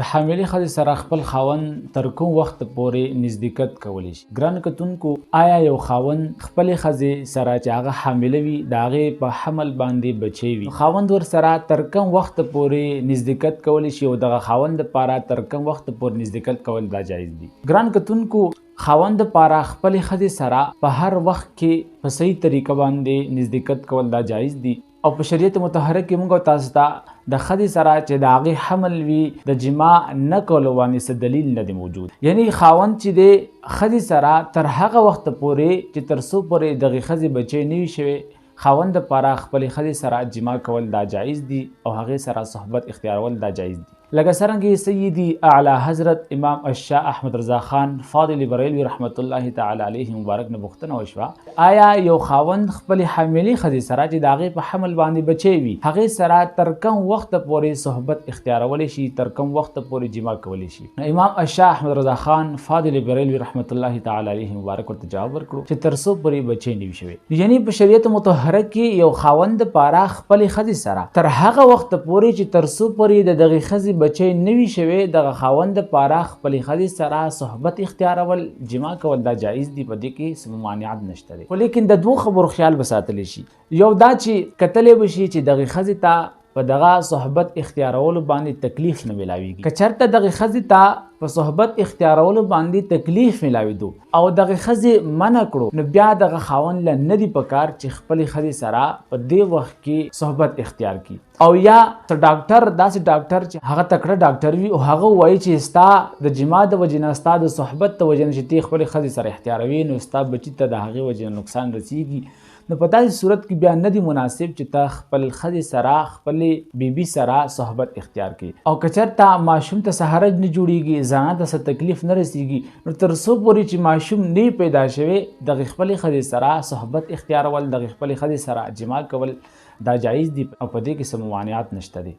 د حاملې ښځې سره خپل خاوند تر کوم وخت پورې نزدېکت کولی شي؟ ګرانو کتونکو، آیا یو خاوند خپلې ښځې سره چې هغه حامله وي د هغې په حمل باندې بچی وي، خاوند ورسره تر کوم وخت پورې نزدېکت کولی شي او دغه خاوند دپاره تر کوم وخت پورې نزدېکت کول دا جایز دي؟ ګرانو کتونکو، خاوند دپاره خپلې ښځې سره په هر وخت کې په صحیح طریقه باندې نزدېکت کول دا جایز دي او په شریعت مطهره کې موږ تاسو ته د ښځې سره چې د هغې حمل وي د جما نه کولو باندې څه دلیل نه دی موجود. یعنی خاوند چې دی ښځې سره تر هغه وخت پورې چې تر څو پورې دغې ښځې بچی نه وي شوی، خاوند دپاره خپلې ښځې سره جما کول دا جایز دي او هغې سره صحبت اختیارول دا جایز دي. لکه څرنګه سیدي اعلی حضرت امام الشاه احمد رضا خان فاضل بریلوي رحمت الله تعالی علیه مبارک نه پوښتنه وشوه، آیا یو خاوند خپلې حاملې ښځې سره چې د هغې په حمل باندې بچی وي هغې سره تر کوم وخت پورې صحبت اختیارولی شي، تر کوم وخت پورې جما کولی شي؟ امام الشاه احمد رضا خان فاضل بریلوي رحمت الله تعالی علیه مبارک ورته جواب ورکړو چې تر څو پورې بچی نه وي شوی. یعنی په شریعت مطهره کې یو خاوند دپاره خپلې ښځې سره تر هغه وخت پورې چې تر څو پورې د دغې ښځې بچی نوي شوی دغه خاوند دپاره خپلې ښځې سره صحبت اختیارول، جما کول دا جایز دي، په دې کې څه ممانعت نشته دی. خو لیکن د دوو خبرو خیال به ساتلی شي. یو دا چې کتلی به شي چې دغې ښځې ته په دغه صحبت اختیارولو باندې تکلیف نه میلاویږي. که چېرته دغې ښځې ته په صحبت اختیارولو باندې تکلیف میلاوېدو او دغې ښځې منع کړو، نو بیا دغه خاوند له نه دي پکار چې خپلې ښځې سره په دې وخت کې صحبت اختیار کړي. او یا ډاکټر داسې ډاکټر چې هغه تکړه ډاکټر وي او هغه وایي چې ستا د جما د وجې نه، ستا د صحبت د وجې نه چې ته خپلې ښځې سره اختیاروي نو ستا بچي ته د هغې وجې نه نقصان رسیږي، نو په داسې صورت کې بیا نه دی مناسب چې ته خپل ښځې سره خپلې بیبي سره صحبت اختیار کړي. او که چېرته ماشوم ته څه حرج نه جوړیږي، ځانه ته څه تکلیف نه رسیږي، نو تر څو پورې چې ماشوم نه پیدا شوی دغې خپلې ښځې سره صحبت اختیارول، دغې خپلې ښځې سره جما کول دا جایز دي او په دې کې څه ممانعت نشته دی.